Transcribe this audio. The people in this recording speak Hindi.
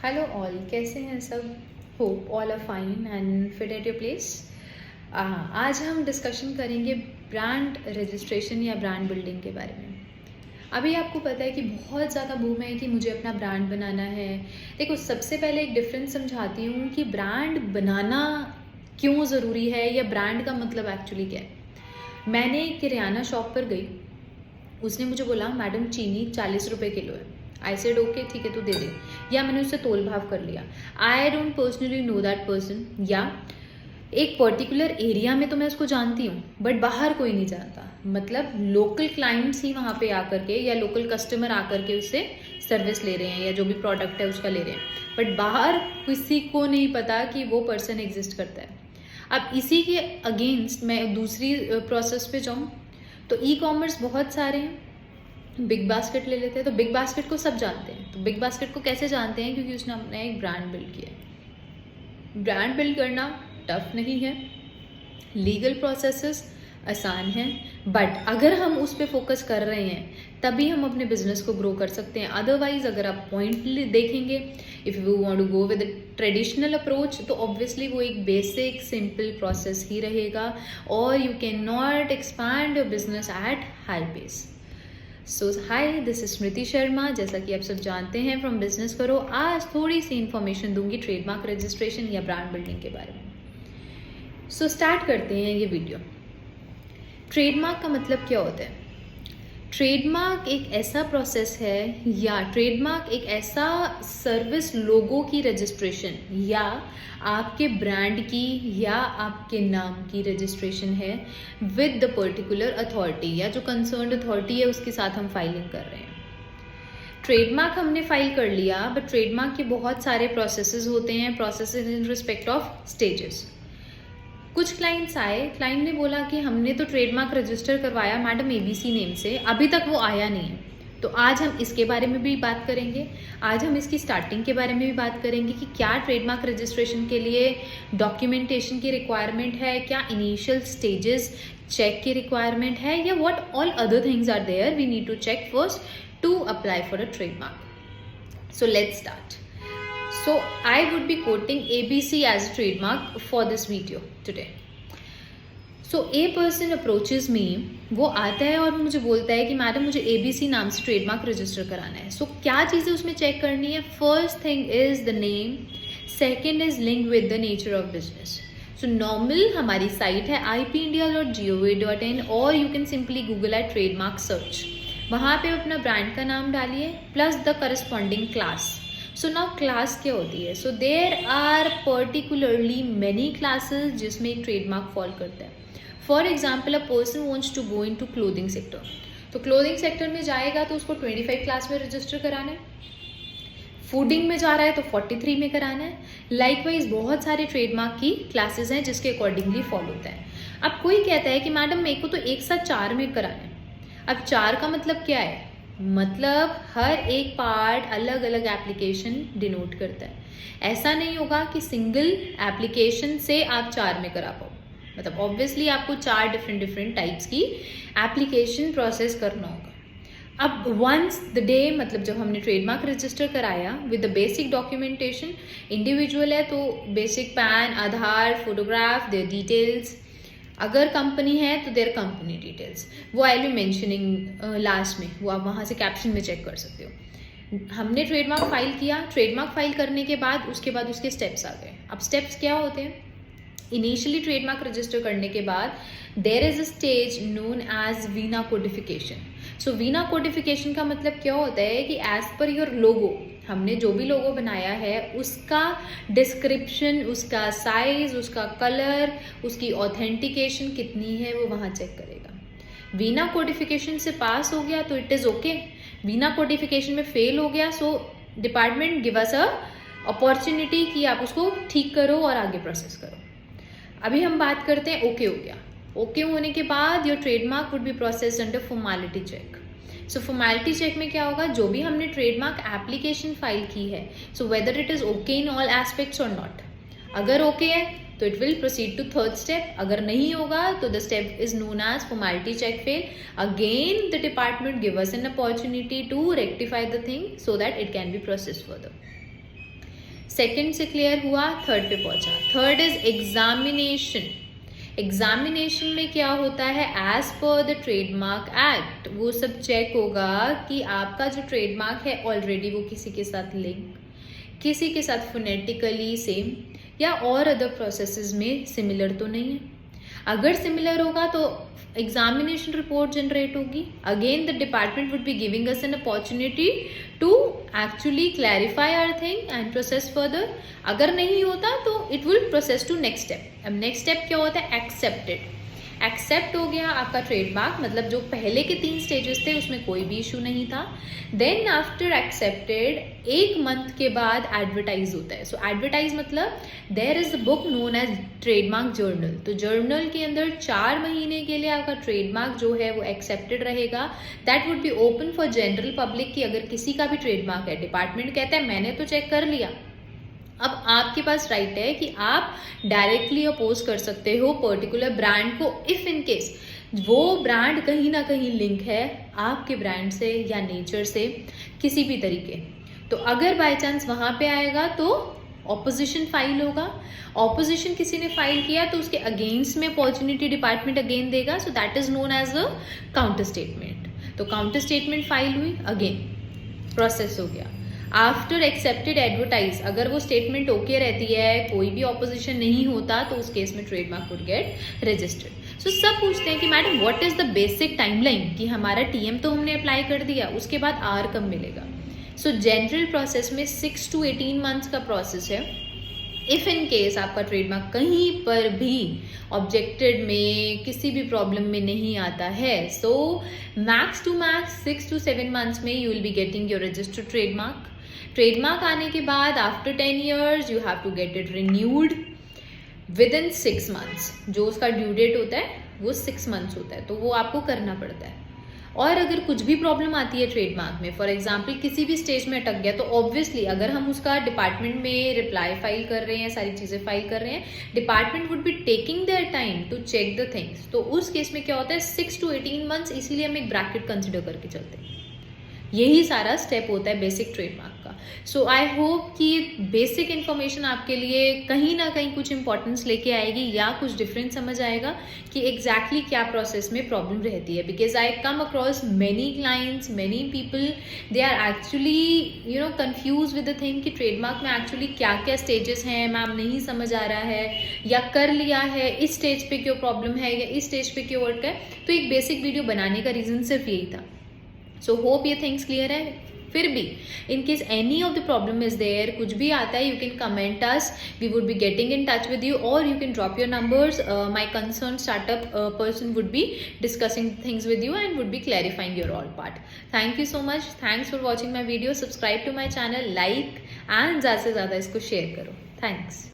हेलो ऑल, कैसे हैं सब? Hope all are fine and fit at your place. आज हम डिस्कशन करेंगे ब्रांड रजिस्ट्रेशन या ब्रांड बिल्डिंग के बारे में। अभी आपको पता है कि बहुत ज़्यादा बूम है कि मुझे अपना ब्रांड बनाना है। देखो, सबसे पहले एक डिफरेंस समझाती हूँ कि ब्रांड बनाना क्यों ज़रूरी है या ब्रांड का मतलब एक्चुअली क्या है। मैंने एक किराना शॉप पर गई, उसने मुझे बोला मैडम चीनी 40 रुपये किलो है। आई सेड ओके ठीक है तो दे दे, या मैंने उससे तोल भाव कर लिया। I don't personally know that person, या एक पर्टिकुलर एरिया में तो मैं उसको जानती हूँ बट बाहर कोई नहीं जानता। मतलब लोकल क्लाइंट्स ही वहाँ पे आकर के या लोकल कस्टमर आकर के उससे सर्विस ले रहे हैं या जो भी प्रोडक्ट है उसका ले रहे हैं, बट बाहर किसी को नहीं पता कि वो पर्सन एग्जिस्ट करता है। अब इसी के अगेंस्ट मैं दूसरी प्रोसेस पे जाऊँ तो ई कॉमर्स बहुत सारे हैं। बिग बास्केट ले लेते हैं, तो बिग बास्केट को सब जानते हैं। तो बिग बास्केट को कैसे जानते हैं? क्योंकि उसने अपना एक ब्रांड बिल्ड किया है। ब्रांड बिल्ड करना टफ नहीं है, लीगल प्रोसेसेस आसान हैं, बट अगर हम उस पर फोकस कर रहे हैं तभी हम अपने बिजनेस को ग्रो कर सकते हैं। अदरवाइज अगर आप पॉइंट देखेंगे, if you want to go with traditional approach, तो ऑब्वियसली वो एक बेसिक सिंपल प्रोसेस ही रहेगा और you can not expand your business at high pace. So hi, this is Smriti Sharma. जैसा कि आप सब जानते हैं फ्रॉम बिजनेस करो, आज थोड़ी सी इन्फॉर्मेशन दूंगी ट्रेडमार्क रजिस्ट्रेशन या ब्रांड बिल्डिंग के बारे में। सो स्टार्ट करते हैं ये वीडियो। ट्रेडमार्क का मतलब क्या होता है? ट्रेडमार्क एक ऐसा प्रोसेस है या ट्रेडमार्क एक ऐसा सर्विस लोगो की रजिस्ट्रेशन या आपके ब्रांड की या आपके नाम की रजिस्ट्रेशन है विद द पर्टिकुलर अथॉरिटी या जो कंसर्न्ड अथॉरिटी है उसके साथ हम फाइलिंग कर रहे हैं। ट्रेडमार्क हमने फाइल कर लिया, बट ट्रेडमार्क के बहुत सारे प्रोसेसेस होते हैं, processes in respect of stages. कुछ क्लाइंट्स आए, क्लाइंट ने बोला कि हमने तो ट्रेडमार्क रजिस्टर करवाया मैडम एबीसी नेम से, अभी तक वो आया नहीं है। तो आज हम इसके बारे में भी बात करेंगे। आज हम इसकी स्टार्टिंग के बारे में भी बात करेंगे कि क्या ट्रेडमार्क रजिस्ट्रेशन के लिए डॉक्यूमेंटेशन की रिक्वायरमेंट है, क्या इनिशियल स्टेजेस चेक की रिक्वायरमेंट है, या what all other things are there we need to check first to apply for a trademark. So let's start. So I would be quoting ABC as a trademark for this video today. So a person approaches me, वो आता है और मुझे बोलता है कि मैडम मुझे ABC नाम से ट्रेडमार्क रजिस्टर कराना है। So क्या चीज़ें उसमें चेक करनी है? First thing is the name, second is link with the nature of business. So normal हमारी साइट है ipindia.gov.in और you can simply Google at trademark search. वहाँ पे अपना ब्रांड का नाम डालिए plus the corresponding class. So now class क्या होती है? So there are particularly many classes जिसमें एक ट्रेडमार्क फॉल करता है। For example, a person wants to go into clothing sector, तो क्लोथिंग सेक्टर में जाएगा तो उसको 25 क्लास में रजिस्टर कराना है। फूडिंग में जा रहा है तो 43 में कराना है। लाइकवाइज बहुत सारे ट्रेडमार्क की क्लासेस हैं जिसके अकॉर्डिंगली फॉलो होता है। अब कोई कहता है कि मैडम मेरे को तो एक साथ 4 में कराना है। अब 4 का मतलब क्या है? मतलब हर एक पार्ट अलग अलग एप्लीकेशन डिनोट करता है। ऐसा नहीं होगा कि सिंगल एप्लीकेशन से आप 4 में करा पाओ। मतलब ऑब्वियसली आपको 4 डिफरेंट टाइप्स की एप्लीकेशन प्रोसेस करना होगा। अब वंस द डे, मतलब जब हमने ट्रेडमार्क रजिस्टर कराया with the basic documentation, individual है तो basic PAN, Aadhaar, photograph, their details. अगर कंपनी है तो देयर कंपनी डिटेल्स, वो आई विल मेंशनिंग लास्ट में, वो आप वहाँ से कैप्शन में चेक कर सकते हो। हमने ट्रेडमार्क फाइल किया, ट्रेडमार्क फाइल करने के बाद उसके उसके स्टेप्स आ गए। अब स्टेप्स क्या होते हैं? इनिशियली ट्रेडमार्क रजिस्टर करने के बाद there is a stage known as Vienna codification. So Vienna codification का मतलब क्या होता है कि एज पर योर लोगो, हमने जो भी लोगो बनाया है उसका डिस्क्रिप्शन, उसका साइज, उसका कलर, उसकी ऑथेंटिकेशन कितनी है वो वहाँ चेक करेगा। वीना कोडिफिकेशन से पास हो गया तो इट इज़ ओके। वीना कोडिफिकेशन में फेल हो गया so department give us a opportunity कि आप उसको ठीक करो और आगे प्रोसेस करो। अभी हम बात करते हैं ओके हो गया। ओके होने के बाद your trademark would be process under formality check. So formality check में क्या होगा? जो भी हमने ट्रेडमार्क एप्लीकेशन फाइल की है, so whether it is okay in all aspects और नॉट। अगर ओके है तो it will proceed to third step. अगर नहीं होगा तो the step is known as formality check fail. Again the department give us an opportunity to rectify the thing so that it can be process further. Second से क्लियर हुआ, थर्ड पे पहुंचा। Third is examination. एग्जामिनेशन में क्या होता है, as per the trademark act वो सब चेक होगा कि आपका जो ट्रेडमार्क है ऑलरेडी वो किसी के साथ लिंक, किसी के साथ फोनेटिकली सेम या और अदर प्रोसेसेस में सिमिलर तो नहीं है। अगर सिमिलर होगा तो एग्जामिनेशन रिपोर्ट जनरेट होगी। Again the department would be giving us an opportunity to actually clarify our thing and process further. अगर नहीं होता तो it will process to next step. अब नेक्स्ट स्टेप क्या होता है, एक्सेप्टेड। एक्सेप्ट हो गया आपका ट्रेडमार्क, मतलब जो पहले के 3 स्टेजेस थे उसमें कोई भी इशू नहीं था। देन आफ्टर एक्सेप्टेड 1 मंथ के बाद एडवर्टाइज होता है। सो एडवर्टाइज मतलब there is a book known as trademark journal. तो जर्नल के अंदर 4 महीने के लिए आपका ट्रेडमार्क जो है वो एक्सेप्टेड रहेगा। That would be open for general public कि अगर किसी का भी ट्रेडमार्क है, डिपार्टमेंट कहता है मैंने तो चेक कर लिया, अब आपके पास राइट है कि आप डायरेक्टली अपोज कर सकते हो पर्टिकुलर ब्रांड को, इफ इन केस वो ब्रांड कहीं ना कहीं लिंक है आपके ब्रांड से या नेचर से किसी भी तरीके। तो अगर बाय चांस वहां पे आएगा तो ऑपोजिशन फाइल होगा। ऑपोजिशन किसी ने फाइल किया तो उसके अगेंस्ट में अपॉर्चुनिटी डिपार्टमेंट अगेन देगा। So that is known as a counter statement. तो काउंटर स्टेटमेंट फाइल हुई, अगेन प्रोसेस हो गया। आफ्टर एक्सेप्टेड एडवर्टाइज, अगर वो स्टेटमेंट ओके रहती है, कोई भी ऑपोजिशन नहीं होता, तो उस केस में ट्रेडमार्क वुड गेट रजिस्टर्ड। सो सब पूछते हैं कि madam what is the basic timeline, कि हमारा टीएम तो हमने अप्लाई कर दिया, उसके बाद आर कब मिलेगा। सो जनरल प्रोसेस में 6 to 18 मंथ्स का प्रोसेस है। इफ इन केस आपका ट्रेडमार्क कहीं पर भी ऑब्जेक्टेड में किसी भी प्रॉब्लम में नहीं आता है, so max to max 6 to 7 months में you will be getting your registered trademark. Trademark आने के बाद after 10 years you have to get it renewed within 6 months। जो उसका ड्यू डेट होता है वो 6 months होता है, तो वो आपको करना पड़ता है। और अगर कुछ भी प्रॉब्लम आती है ट्रेडमार्क में, फॉर एग्जाम्पल किसी भी स्टेज में अटक गया, तो ऑब्वियसली अगर हम उसका डिपार्टमेंट में रिप्लाई फाइल कर रहे हैं, सारी चीज़ें फाइल कर रहे हैं, department would be taking their time to check the things. तो उस केस में क्या होता है, 6 to 18 months, इसीलिए हम एक ब्रैकेट कंसिडर करके चलते हैं। यही सारा स्टेप होता है बेसिक ट्रेडमार्क का। सो आई होप कि बेसिक इन्फॉर्मेशन आपके लिए कहीं ना कहीं कुछ इंपॉर्टेंस लेके आएगी या कुछ डिफरेंट समझ आएगा कि एग्जैक्टली क्या प्रोसेस में प्रॉब्लम रहती है। Because I come across many clients, many people, they are actually confuse with the thing कि ट्रेडमार्क में एक्चुअली क्या क्या स्टेजेस हैं, मैम नहीं समझ आ रहा है, या कर लिया है, इस स्टेज पे क्यों प्रॉब्लम है या इस स्टेज पे क्यों अटका है। तो एक बेसिक वीडियो बनाने का रीज़न सिर्फ यही था। सो होप ये थिंग्स क्लियर है। फिर भी in case any of the problem is there, कुछ भी आता है, you can comment us, we would be getting in touch with you, और you can drop your numbers. My concern startup person would be discussing things with you and would be clarifying your all part. Thank you so much, thanks for watching my video. Subscribe to my channel, like and ज़्यादा से ज़्यादा इसको शेयर करो। थैंक्स।